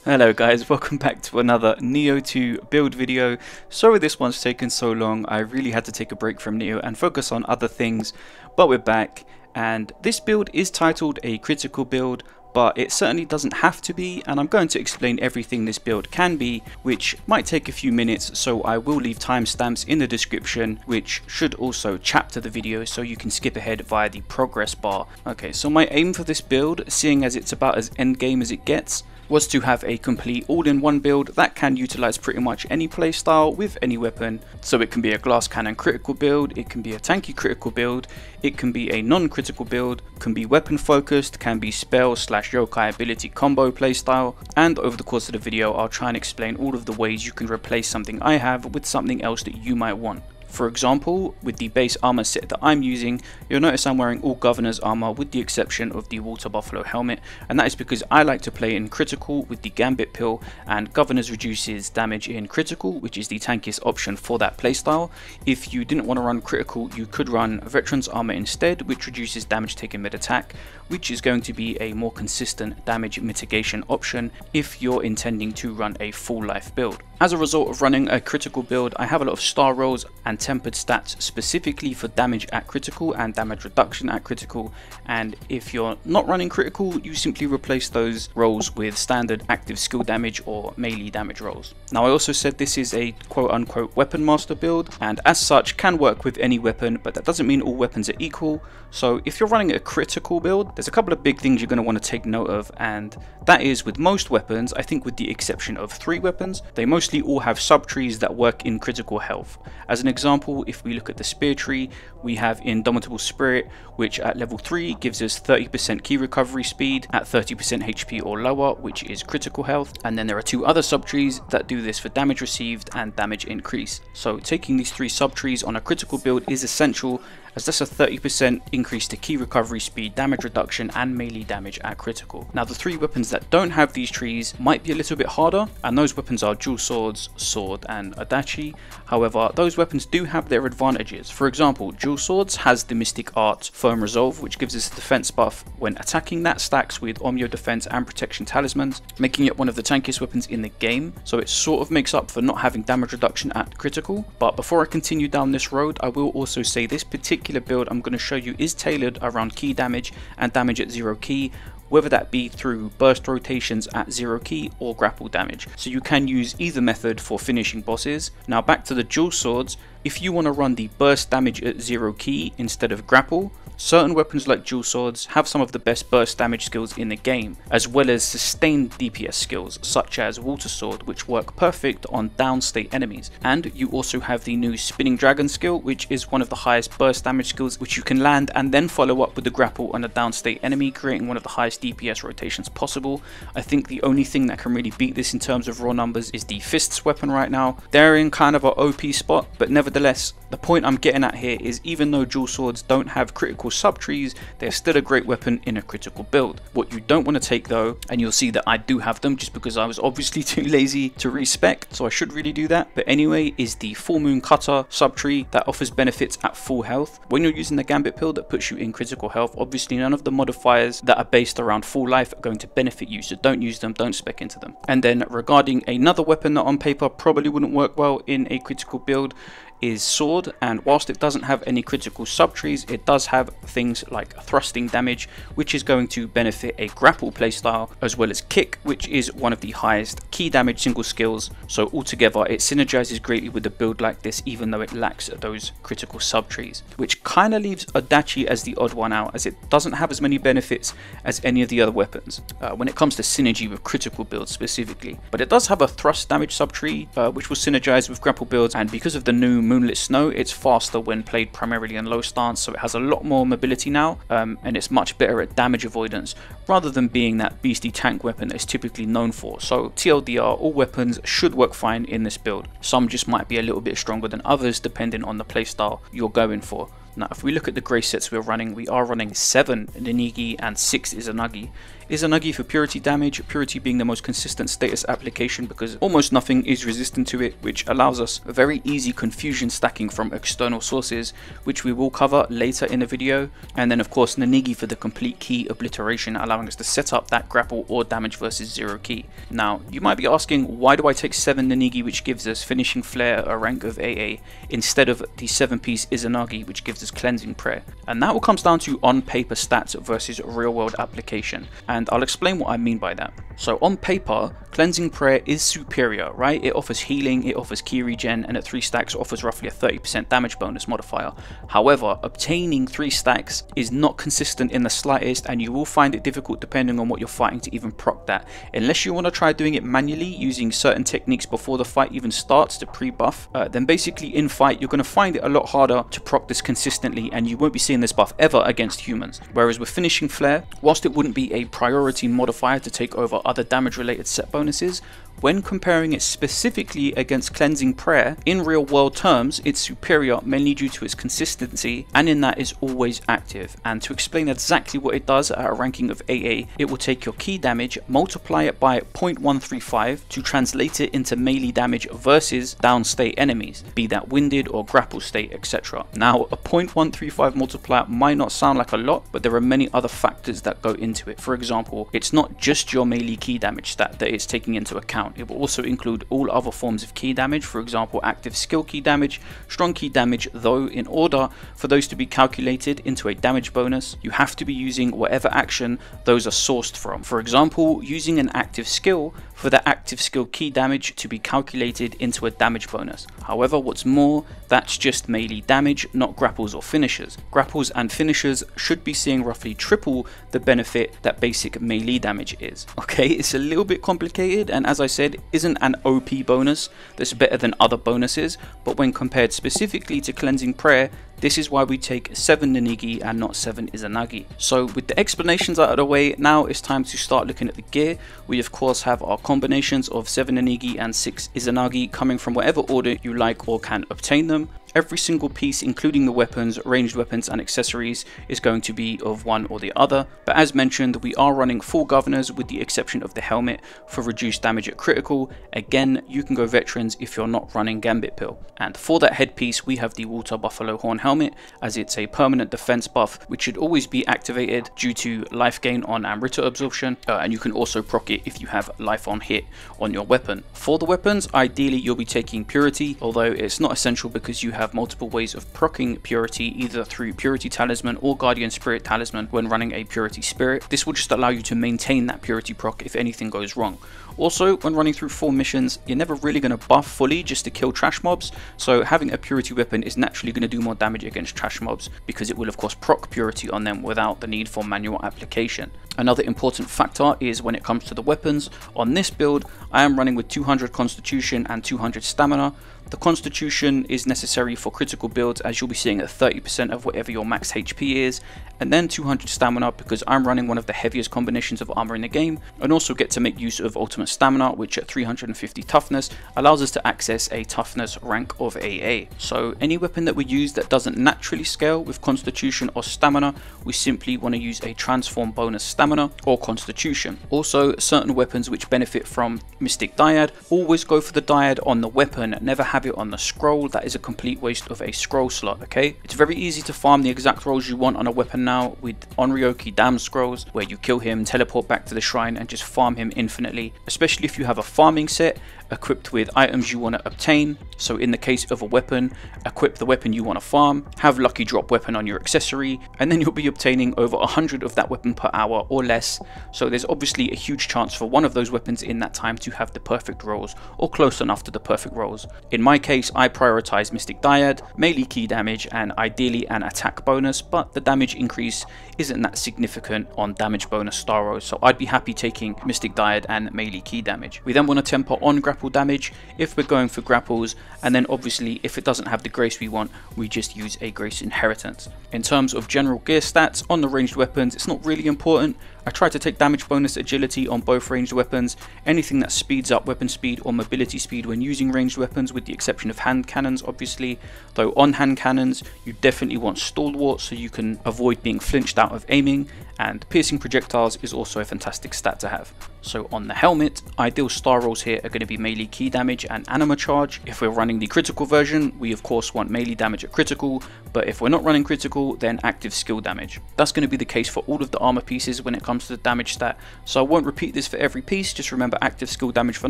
Hello guys, welcome back to another Nioh 2 build video. Sorry this one's taken so long. I really had to take a break from Nioh and focus on other things, but we're back, and this build is titled a critical build, but it certainly doesn't have to be, and I'm going to explain everything this build can be, which might take a few minutes, so I will leave timestamps in the description, which should also chapter the video so you can skip ahead via the progress bar. Okay, so my aim for this build, seeing as it's about as endgame as it gets, was to have a complete all-in-one build that can utilize pretty much any playstyle with any weapon. So it can be a glass cannon critical build, it can be a tanky critical build, it can be a non-critical build, can be weapon focused, can be spell / yokai ability combo playstyle, and over the course of the video I'll try and explain all of the ways you can replace something I have with something else that you might want. For example, with the base armor set that I'm using, you'll notice I'm wearing all Governor's armor with the exception of the Water Buffalo helmet, and that is because I like to play in critical with the Gambit Pill, and Governor's reduces damage in critical, which is the tankiest option for that playstyle. If you didn't want to run critical, you could run Veteran's armor instead, which reduces damage taken mid attack, which is going to be a more consistent damage mitigation option if you're intending to run a full life build. As a result of running a critical build, I have a lot of star rolls and tempered stats specifically for damage at critical and damage reduction at critical, and if you're not running critical, you simply replace those rolls with standard active skill damage or melee damage rolls. Now I also said this is a quote-unquote weapon master build, and as such can work with any weapon, but that doesn't mean all weapons are equal. So if you're running a critical build, there's a couple of big things you're going to want to take note of, and that is with most weapons, I think with the exception of 3 weapons, they most obviously all have sub-trees that work in critical health. As an example, if we look at the spear tree, we have Indomitable Spirit, which at level 3 gives us 30% key recovery speed at 30% HP or lower, which is critical health. And then there are 2 other sub-trees that do this for damage received and damage increase. So taking these 3 sub-trees on a critical build is essential, as that's a 30% increase to key recovery speed, damage reduction and melee damage at critical. Now the 3 weapons that don't have these trees might be a little bit harder, and those weapons are dual swords, sword and adachi. However, those weapons do have their advantages. For example, dual swords has the mystic art firm resolve, which gives us a defense buff when attacking, that stacks with Omyo defense and protection talismans, making it one of the tankiest weapons in the game. So it sort of makes up for not having damage reduction at critical. But before I continue down this road, I will also say this particular build I'm going to show you is tailored around key damage and damage at 0 key, whether that be through burst rotations at 0 key or grapple damage. So you can use either method for finishing bosses. Now back to the dual swords, if you want to run the burst damage at 0 key instead of grapple, certain weapons like dual swords have some of the best burst damage skills in the game, as well as sustained DPS skills such as water sword, which work perfect on downstate enemies. And you also have the new spinning dragon skill, which is one of the highest burst damage skills, which you can land and then follow up with the grapple on a downstate enemy, creating one of the highest DPS rotations possible. I think the only thing that can really beat this in terms of raw numbers is the fists weapon right now. They're in kind of an OP spot, but nevertheless, the point I'm getting at here is even though dual swords don't have critical sub-trees, they're still a great weapon in a critical build. What you don't want to take though, and you'll see that I do have them just because I was obviously too lazy to respec, so I should really do that, but anyway, is the Full Moon Cutter sub-tree that offers benefits at full health. When you're using the Gambit Pill that puts you in critical health, obviously none of the modifiers that are based around full life are going to benefit you, so don't use them, don't spec into them. And then regarding another weapon that on paper probably wouldn't work well in a critical build is sword, and whilst it doesn't have any critical sub-trees, it does have things like thrusting damage, which is going to benefit a grapple playstyle, as well as kick, which is one of the highest key damage single skills. So altogether it synergizes greatly with a build like this, even though it lacks those critical sub-trees, which kind of leaves Adachi as the odd one out, as it doesn't have as many benefits as any of the other weapons when it comes to synergy with critical builds specifically. But it does have a thrust damage sub-tree, which will synergize with grapple builds, and because of the new Moonlit Snow, it's faster when played primarily in low stance, so it has a lot more mobility now, and it's much better at damage avoidance rather than being that beastie tank weapon that it's typically known for. So TLDR, all weapons should work fine in this build. Some just might be a little bit stronger than others depending on the playstyle you're going for. Now if we look at the grey sets we're running, we are running 7 Ninigi and 6 Izanagi. Izanagi for purity damage, purity being the most consistent status application because almost nothing is resistant to it, which allows us a very easy confusion stacking from external sources, which we will cover later in the video. And then of course Ninigi for the complete key obliteration, allowing us to set up that grapple or damage versus 0 key. Now you might be asking, why do I take 7 Ninigi, which gives us finishing flare at a rank of AA, instead of the 7-piece Izanagi, which gives us cleansing prayer? And that all comes down to on paper stats versus real world application, and I'll explain what I mean by that. So on paper, cleansing prayer is superior, right? It offers healing, it offers key regen, and at 3 stacks offers roughly a 30% damage bonus modifier. However, obtaining 3 stacks is not consistent in the slightest, and you will find it difficult depending on what you're fighting to even proc that. Unless you want to try doing it manually using certain techniques before the fight even starts to pre-buff, then basically in fight you're going to find it a lot harder to proc this consistently, and you won't be seeing this buff ever against humans. Whereas with finishing flare, whilst it wouldn't be a priority modifier to take over other damage related set bonuses, when comparing it specifically against cleansing prayer, in real world terms it's superior mainly due to its consistency, and in that it's always active. And to explain exactly what it does at a ranking of AA, it will take your key damage, multiply it by 0.135 to translate it into melee damage versus downstate enemies, be that winded or grapple state, etc. Now a 0.135 multiplier might not sound like a lot, but there are many other factors that go into it. For example, it's not just your melee key damage stat that it's taking into account. It will also include all other forms of key damage, for example active skill key damage, strong key damage, though in order for those to be calculated into a damage bonus, you have to be using whatever action those are sourced from. For example, using an active skill for the active skill key damage to be calculated into a damage bonus. However, what's more, that's just melee damage, not grapples or finishers. Grapples and finishers should be seeing roughly triple the benefit that basic melee damage is. Okay, it's a little bit complicated, and as I said said, isn't an OP bonus that's better than other bonuses, but when compared specifically to Cleansing Prayer, this is why we take 7 Nanigi and not 7 Izanagi. So with the explanations out of the way, now it's time to start looking at the gear. We of course have our combinations of 7 Nanigi and 6 Izanagi coming from whatever order you like or can obtain them. Every single piece, including the weapons, ranged weapons and accessories, is going to be of one or the other. But as mentioned, we are running full governors with the exception of the helmet for reduced damage at critical. Again, you can go veterans if you're not running Gambit Pill. And for that headpiece, we have the Water Buffalo Horn helmet, as it's a permanent defense buff which should always be activated due to life gain on Amrita absorption, and you can also proc it if you have life on hit on your weapon. For the weapons, ideally you'll be taking Purity, although it's not essential because you have multiple ways of proccing Purity, either through Purity Talisman or Guardian Spirit Talisman when running a Purity Spirit. This will just allow you to maintain that Purity proc if anything goes wrong. Also, when running through 4 missions, you're never really going to buff fully just to kill trash mobs, so having a Purity weapon is naturally going to do more damage against trash mobs because it will of course proc Purity on them without the need for manual application. Another important factor is when it comes to the weapons. On this build, I am running with 200 Constitution and 200 Stamina. The Constitution is necessary for critical builds, as you'll be seeing at 30% of whatever your max HP is, and then 200 Stamina because I'm running one of the heaviest combinations of armor in the game, and also get to make use of Ultimate Stamina, which at 350 toughness allows us to access a toughness rank of AA. So any weapon that we use that doesn't naturally scale with Constitution or Stamina, we simply want to use a transform bonus Stamina or Constitution. Also, certain weapons which benefit from Mystic Dyad, always go for the Dyad on the weapon, never have it on the scroll. That is a complete waste of a scroll slot, okay? It's very easy to farm the exact rolls you want on a weapon now with Onryoki Dam Scrolls, where you kill him, teleport back to the shrine and just farm him infinitely, especially if you have a farming set equipped with items you want to obtain. So in the case of a weapon, equip the weapon you want to farm, have lucky drop weapon on your accessory, and then you'll be obtaining over 100 of that weapon per hour or less. So there's obviously a huge chance for one of those weapons in that time to have the perfect rolls or close enough to the perfect rolls. In my case, I prioritize Mystic Dyad, melee key damage, and ideally an attack bonus, but the damage increase isn't that significant on damage bonus Staros, so I'd be happy taking Mystic Dyad and melee key damage. We then want to temper on grapple damage if we're going for grapples, and then obviously if it doesn't have the grace we want, we just use a grace inheritance. In terms of general gear stats on the ranged weapons, it's not really important. I try to take damage bonus agility on both ranged weapons, anything that speeds up weapon speed or mobility speed when using ranged weapons, with the exception of hand cannons obviously, though on hand cannons you definitely want stalwart so you can avoid being flinched out of aiming, and piercing projectiles is also a fantastic stat to have. So on the helmet, ideal star rolls here are going to be melee key damage and anima charge. If we're running the critical version, we of course want melee damage at critical, but if we're not running critical, then active skill damage. That's going to be the case for all of the armor pieces when it comes to the damage stat, so I won't repeat this for every piece, just remember active skill damage for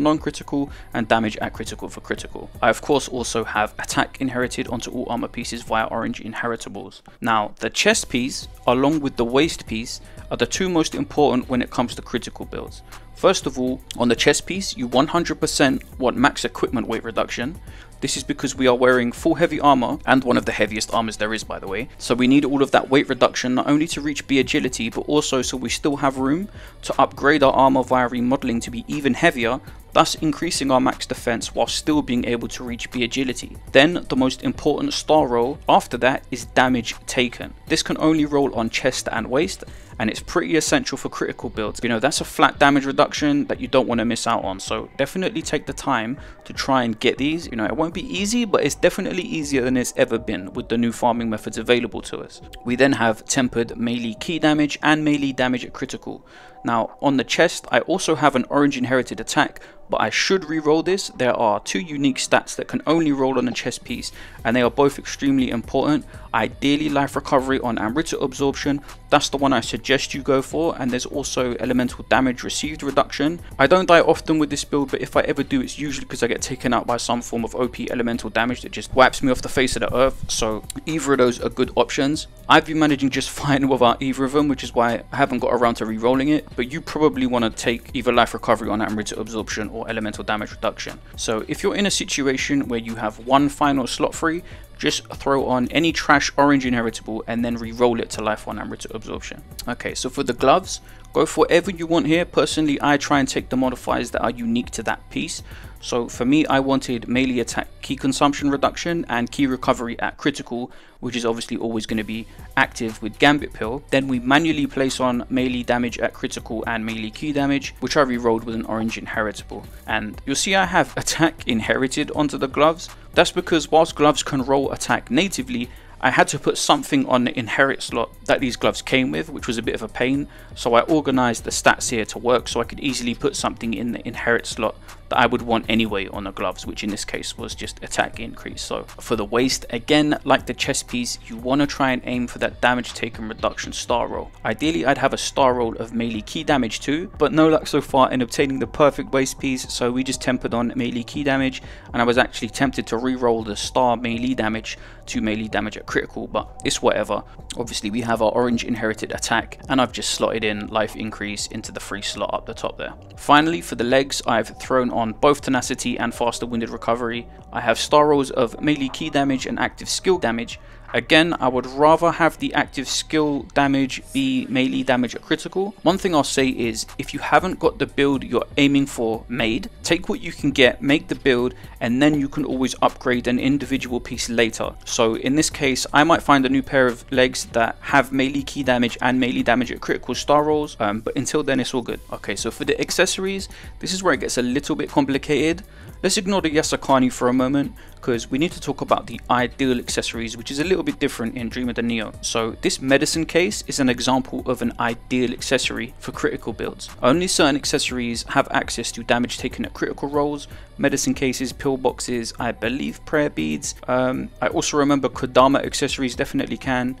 non-critical and damage at critical for critical. I of course also have attack inherited onto all armor pieces via orange inheritables. Now the chest piece along with the waist piece are the two most important when it comes to critical builds. First of all, on the chest piece, you 100% want max equipment weight reduction. This is because we are wearing full heavy armor, and one of the heaviest armors there is by the way, so we need all of that weight reduction not only to reach B agility, but also so we still have room to upgrade our armor via remodeling to be even heavier, thus increasing our max defense while still being able to reach B agility. Then the most important star roll after that is damage taken. This can only roll on chest and waist, and it's pretty essential for critical builds. You know, that's a flat damage reduction that you don't want to miss out on, so definitely take the time to try and get these. You know, it won't be easy, but it's definitely easier than it's ever been with the new farming methods available to us. We then have tempered melee key damage and melee damage at critical. Now on the chest, I also have an orange inherited attack, but I should re-roll this. There are two unique stats that can only roll on a chest piece, and they are both extremely important. Ideally life recovery on Amrita absorption, that's the one I suggest you go for, and there's also elemental damage received reduction. I don't die often with this build, but if I ever do, it's usually because I get taken out by some form of OP elemental damage that just wipes me off the face of the earth, so either of those are good options. I've been managing just fine without either of them, which is why I haven't got around to re-rolling it, but you probably want to take either life recovery on Amrita absorption or elemental damage reduction. So if you're in a situation where you have one final slot free, just throw on any trash orange inheritable and then re-roll it to life 1 and Ritter absorption. Okay, so for the gloves, go for whatever you want here. Personally, I try and take the modifiers that are unique to that piece. So for me, I wanted melee attack key consumption reduction and key recovery at critical, which is obviously always going to be active with Gambit Pill. Then we manually place on melee damage at critical and melee key damage, which I re-rolled with an orange inheritable. And you'll see I have attack inherited onto the gloves. That's because whilst gloves can roll attack natively, I had to put something on the inherit slot that these gloves came with, which was a bit of a pain. So I organized the stats here to work so I could easily put something in the inherit slot that I would want anyway on the gloves, which in this case was just attack increase. So for the waist, again, like the chest piece, you want to try and aim for that damage taken reduction star roll. Ideally, I'd have a star roll of melee key damage too, but no luck so far in obtaining the perfect waist piece, so we just tempered on melee key damage, and I was actually tempted to re-roll the star melee damage to melee damage at critical, but it's whatever. Obviously, we have our orange inherited attack, and I've just slotted in life increase into the free slot up the top there. Finally, for the legs, I've thrown on both tenacity and faster winded recovery. I have star rolls of melee key damage and active skill damage. Again, I would rather have the active skill damage be melee damage at critical. One thing I'll say is, if you haven't got the build you're aiming for made, take what you can get, make the build, and then you can always upgrade an individual piece later. So in this case, I might find a new pair of legs that have melee key damage and melee damage at critical star rolls, but until then it's all good. Okay, so for the accessories, this is where it gets a little bit complicated. Let's ignore the Yasakani for a moment, because we need to talk about the ideal accessories, which is a little bit different in Dream of the Nioh. So this medicine case is an example of an ideal accessory for critical builds. Only certain accessories have access to damage taken at critical rolls. Medicine cases, pillboxes, I believe prayer beads. I also remember Kodama accessories definitely can.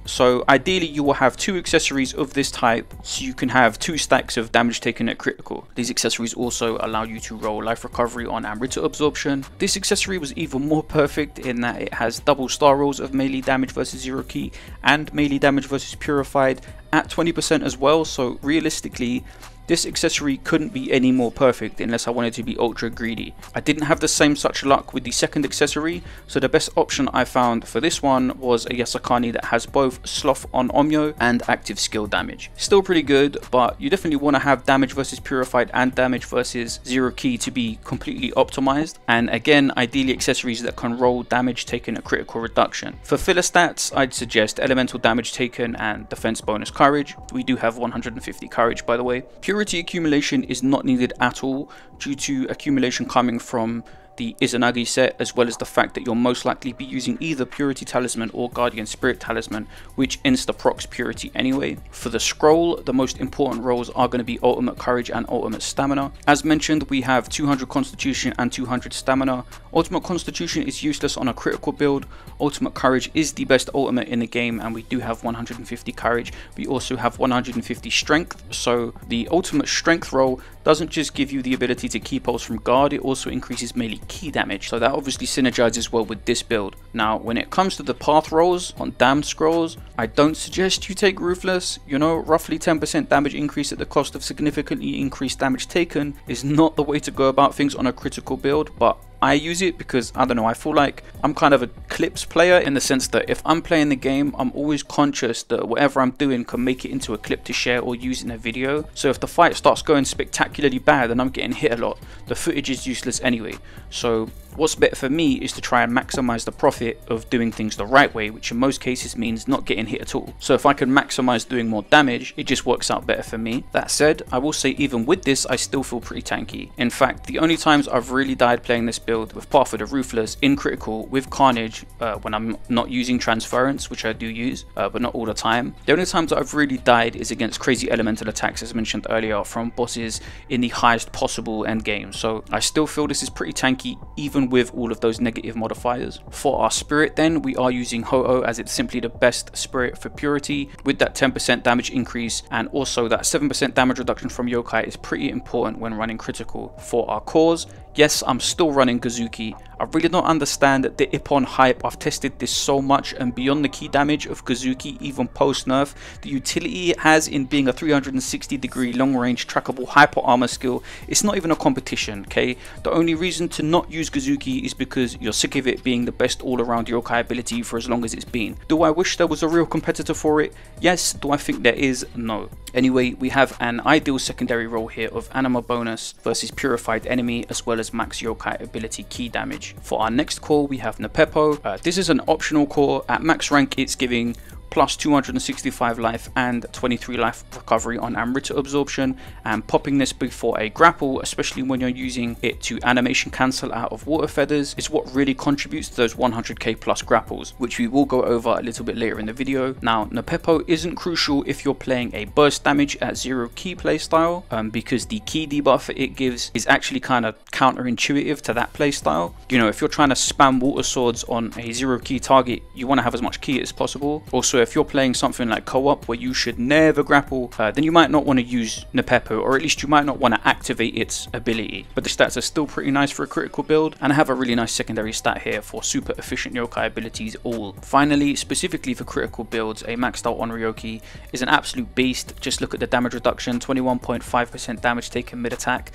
So ideally you will have 2 accessories of this type, so you can have 2 stacks of damage taken at critical. These accessories also allow you to roll life recovery on Amrita absorption. This accessory was even more perfect in that it has double star rolls of melee damage versus 0 key and melee damage versus purified at 20% as well. So realistically, this accessory couldn't be any more perfect unless I wanted to be ultra greedy. I didn't have the same such luck with the second accessory, so the best option I found for this one was a Yasakani that has both Sloth on Omyo and active skill damage. Still pretty good, but you definitely want to have damage versus purified and damage versus 0 key to be completely optimized, and again, ideally accessories that can roll damage taken at critical reduction. For filler stats, I'd suggest elemental damage taken and defense bonus courage. We do have 150 courage, by the way. Purity accumulation is not needed at all due to accumulation coming from the Izanagi set, as well as the fact that you'll most likely be using either Purity Talisman or Guardian Spirit Talisman, which insta-procs Purity anyway. For the scroll, the most important rolls are going to be Ultimate Courage and Ultimate Stamina. As mentioned, we have 200 Constitution and 200 Stamina. Ultimate Constitution is useless on a critical build. Ultimate Courage is the best ultimate in the game, and we do have 150 Courage. We also have 150 Strength, so the Ultimate Strength roll doesn't just give you the ability to keep pulse from guard, it also increases melee key damage, so that obviously synergizes well with this build. Now when it comes to the path rolls on damned scrolls, I don't suggest you take Ruthless. You know, roughly 10% damage increase at the cost of significantly increased damage taken is not the way to go about things on a critical build, but I use it because, I don't know, I feel like I'm kind of a clips player in the sense that if I'm playing the game, I'm always conscious that whatever I'm doing can make it into a clip to share or use in a video. So if the fight starts going spectacularly bad and I'm getting hit a lot, the footage is useless anyway. So what's better for me is to try and maximize the profit of doing things the right way, which in most cases means not getting hit at all. So if I can maximize doing more damage, it just works out better for me. That said, I will say even with this, I still feel pretty tanky. In fact, the only times I've really died playing this build with Path of the Ruthless in critical with Carnage, when I'm not using transference, which I do use, but not all the time. The only times that I've really died is against crazy elemental attacks, as mentioned earlier, from bosses in the highest possible endgame. So I still feel this is pretty tanky, even with all of those negative modifiers. For our spirit then, we are using Ho-Oh, as it's simply the best spirit for purity, with that 10% damage increase, and also that 7% damage reduction from yokai is pretty important when running critical. For our cores, Yes, I'm still running Gozuki. I really don't understand the Ippon hype. I've tested this so much, and beyond the key damage of Gozuki, even post nerf, the utility it has in being a 360-degree long-range trackable hyper armor skill, it's not even a competition, okay? The only reason to not use Gozuki is because you're sick of it being the best all-around yokai ability for as long as it's been. Do I wish there was a real competitor for it? Yes. Do I think there is? No. Anyway, we have an ideal secondary role here of anima bonus versus purified enemy, as well as max yokai ability key damage. For our next core, we have Nepeppo. This is an optional core. At max rank, it's giving plus 265 life and 23 life recovery on Amrita absorption, and popping this before a grapple, especially when you're using it to animation cancel out of water feathers, is what really contributes to those 100k plus grapples, which we will go over a little bit later in the video. Now, Nepeppo isn't crucial if you're playing a burst damage at 0 key playstyle, because the key debuff it gives is actually kind of counterintuitive to that playstyle. You know, if you're trying to spam water swords on a 0 key target, you want to have as much key as possible. Also, if you're playing something like co-op where you should never grapple, then you might not want to use Nepeppo, or at least you might not want to activate its ability. But the stats are still pretty nice for a critical build, and I have a really nice secondary stat here for super efficient yokai abilities all. Finally, specifically for critical builds, a maxed out Onryoki is an absolute beast. Just look at the damage reduction, 21.5% damage taken mid attack.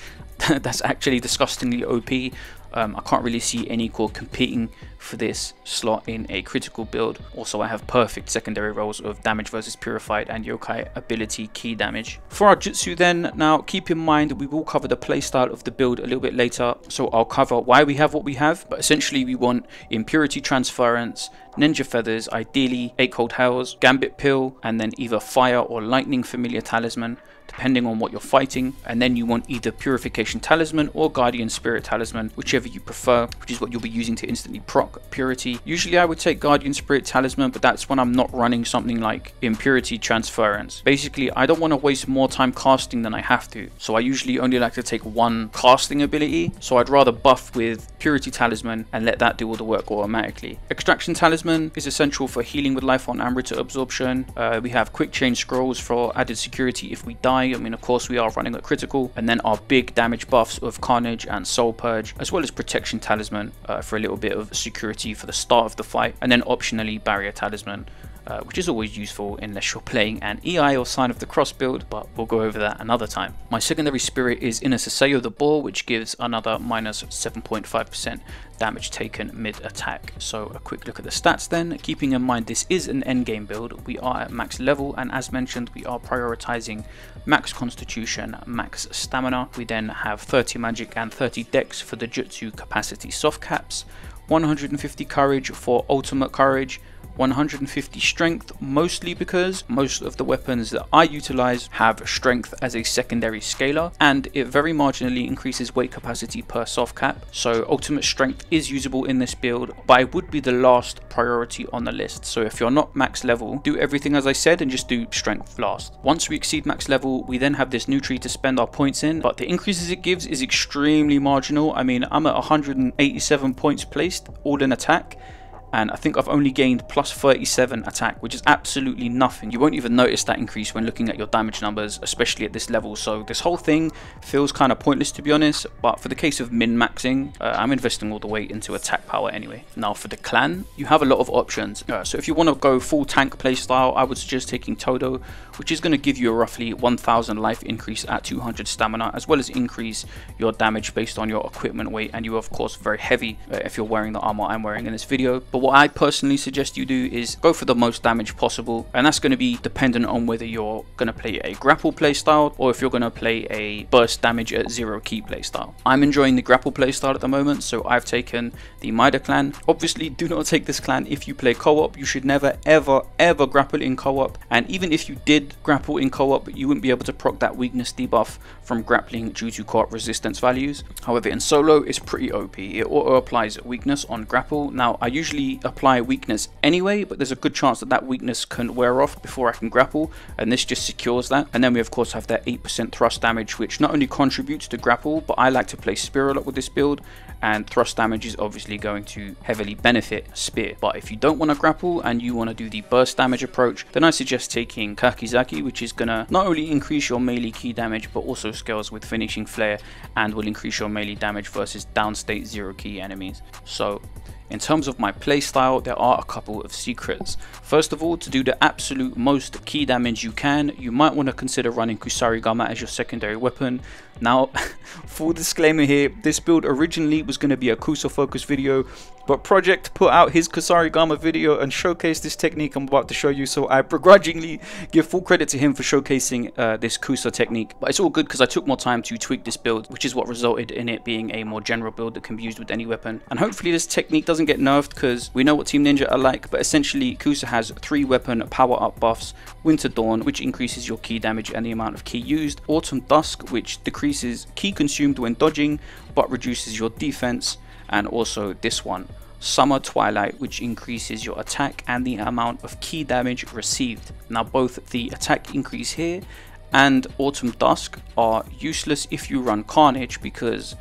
That's actually disgustingly OP. I can't really see any core competing for this slot in a critical build. Also, I have perfect secondary roles of damage versus purified and yokai ability key damage. For our jutsu then, now keep in mind we will cover the playstyle of the build a little bit later, so I'll cover why we have what we have. But essentially we want impurity transference, ninja feathers, ideally 8 cold hells, Gambit Pill, and then either fire or lightning familiar talisman, depending on what you're fighting. And then you want either purification talisman or guardian spirit talisman, whichever you prefer, which is what you'll be using to instantly proc purity. Usually I would take guardian spirit talisman, but that's when I'm not running something like impurity transference. Basically, I don't want to waste more time casting than I have to, so I usually only like to take one casting ability, so I'd rather buff with purity talisman and let that do all the work automatically. Extraction talisman is essential for healing with life on Amrita absorption. We have quick change scrolls for added security if we die. I mean, of course we are running at critical, and then our big damage buffs of Carnage and Soul Purge, as well as protection talisman for a little bit of security for the start of the fight, and then optionally barrier talisman, which is always useful unless you're playing an EI or Sign of the Cross build, but we'll go over that another time. My secondary spirit is Inner Saseo the Boar, which gives another minus 7.5% damage taken mid attack. So a quick look at the stats then. Keeping in mind this is an endgame build, we are at max level, and as mentioned we are prioritizing max constitution, max stamina. We then have 30 magic and 30 dex for the jutsu capacity soft caps, 150 courage for ultimate courage, 150 strength, mostly because most of the weapons that I utilize have strength as a secondary scalar, and it very marginally increases weight capacity per soft cap, so ultimate strength is usable in this build, but it would be the last priority on the list. So if you're not max level, do everything as I said and just do strength last. Once we exceed max level, we then have this new tree to spend our points in, but the increases it gives is extremely marginal. I mean, I'm at 187 points placed, all in attack, and I think I've only gained plus 37 attack, which is absolutely nothing. You won't even notice that increase when looking at your damage numbers, especially at this level. So this whole thing feels kind of pointless, to be honest, but for the case of min-maxing, I'm investing all the way into attack power anyway. Now for the clan, you have a lot of options. So if you want to go full tank playstyle, I would suggest taking Todo, which is going to give you a roughly 1000 life increase at 200 stamina, as well as increase your damage based on your equipment weight, and you are of course very heavy if you're wearing the armor I'm wearing in this video. But what I personally suggest you do is go for the most damage possible, and that's going to be dependent on whether you're going to play a grapple playstyle or if you're going to play a burst damage at 0 key playstyle. I'm enjoying the grapple playstyle at the moment, so I've taken the Maida clan. Obviously do not take this clan if you play co-op. You should never ever grapple in co-op, and even if you did grapple in co-op, you wouldn't be able to proc that weakness debuff from grappling due to co-op resistance values. However, in solo it's pretty OP. It auto applies weakness on grapple. Now I usually normally apply weakness anyway, but there's a good chance that that weakness can wear off before I can grapple, and this just secures that. And then we of course have that 8% thrust damage, which not only contributes to grapple, but I like to play spear a lot with this build, and thrust damage is obviously going to heavily benefit spear. But if you don't want to grapple and you want to do the burst damage approach, then I suggest taking Kakizaki, which is gonna not only increase your melee key damage but also scales with finishing flare and will increase your melee damage versus downstate 0 key enemies. So in terms of my playstyle, there are a couple of secrets. First of all, to do the absolute most key damage you can, you might want to consider running Kusarigama as your secondary weapon. Now, full disclaimer here, this build originally was going to be a Kusa focus video, but Project put out his Kusarigama video and showcased this technique I'm about to show you, so I begrudgingly give full credit to him for showcasing this Kusa technique. But it's all good because I took more time to tweak this build, which is what resulted in it being a more general build that can be used with any weapon. And hopefully this technique doesn't get nerfed, because we know what Team Ninja are like, but essentially Kusa has 3 weapon power up buffs: Winter Dawn, which increases your key damage and the amount of key used; Autumn Dusk, which decreases key consumed when dodging but reduces your defense; and also this one, Summer Twilight, which increases your attack and the amount of key damage received. Now both the attack increase here and Autumn Dusk are useless if you run Carnage, because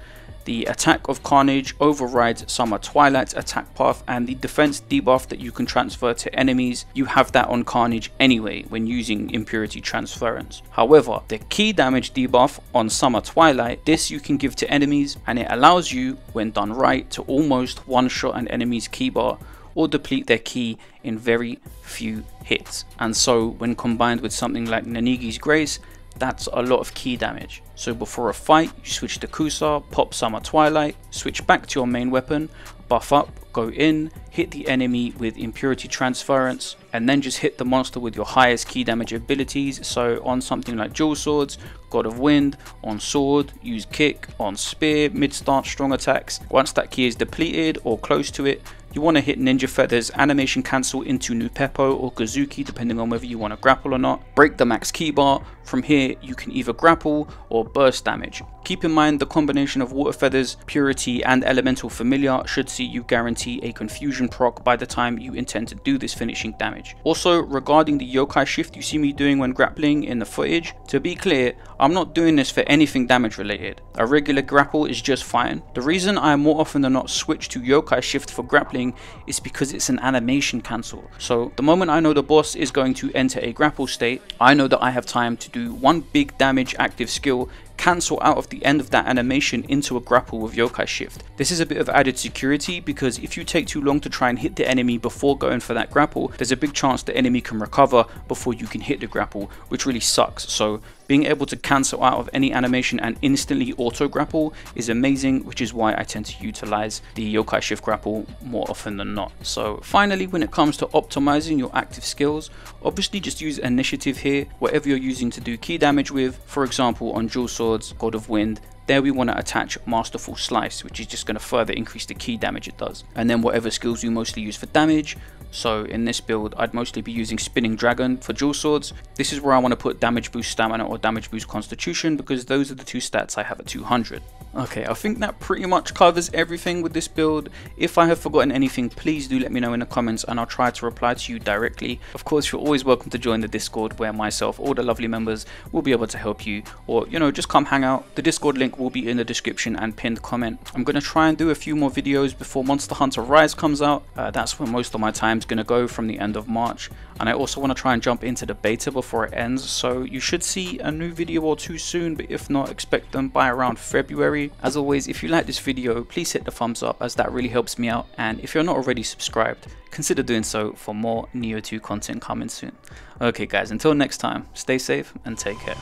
the attack of Carnage overrides Summer Twilight's attack path, and the defense debuff that you can transfer to enemies, you have that on Carnage anyway when using Impurity Transference. However, the key damage debuff on Summer Twilight, this you can give to enemies, and it allows you, when done right, to almost one-shot an enemy's key bar or deplete their key in very few hits. And so when combined with something like Nanigi's Grace, that's a lot of key damage. So before a fight, you switch to Kusa, pop Summer Twilight, switch back to your main weapon, buff up, go in, hit the enemy with Impurity Transference, and then just hit the monster with your highest key damage abilities. So on something like Dual Swords, God of Wind; on Sword, use Kick; on Spear, mid-stance strong attacks. Once that key is depleted or close to it, you want to hit Ninja Feather's animation cancel into Nupeppo or Gozuki, depending on whether you want to grapple or not. Break the max key bar. From here you can either grapple or burst damage. Keep in mind the combination of Water Feathers, Purity and Elemental Familiar should see you guarantee a confusion proc by the time you intend to do this finishing damage. Also, regarding the yokai shift you see me doing when grappling in the footage, to be clear, I'm not doing this for anything damage related. A regular grapple is just fine. The reason I more often than not switch to yokai shift for grappling is because it's an animation cancel. So the moment I know the boss is going to enter a grapple state, I know that I have time to do one big damage active skill, cancel out of the end of that animation into a grapple with yokai shift. This is a bit of added security, because if you take too long to try and hit the enemy before going for that grapple, there's a big chance the enemy can recover before you can hit the grapple, which really sucks. So being able to cancel out of any animation and instantly auto grapple is amazing, which is why I tend to utilize the yokai shift grapple more often than not. So finally, when it comes to optimizing your active skills, obviously just use initiative here, whatever you're using to do key damage with. For example, on Dual Swords, God of Wind, there we want to attach Masterful Slice, which is just going to further increase the key damage it does. And then whatever skills you mostly use for damage, so in this build I'd mostly be using Spinning Dragon for Dual Swords. This is where I want to put damage boost stamina or damage boost constitution, because those are the two stats I have at 200. Okay, I think that pretty much covers everything with this build. If I have forgotten anything, please do let me know in the comments and I'll try to reply to you directly. Of course, you're always welcome to join the Discord, where myself or the lovely members will be able to help you, or just come hang out. The Discord link will be in the description and pinned comment. I'm going to try and do a few more videos before Monster Hunter Rise comes out. That's where most of my time's going to go from the end of March, and I also want to try and jump into the beta before it ends, so you should see a new video or two soon, but if not, expect them by around February. As always, if you like this video, please hit the thumbs up, as that really helps me out, and if you're not already subscribed, consider doing so for more Nioh 2 content coming soon. Okay guys, until next time, stay safe and take care.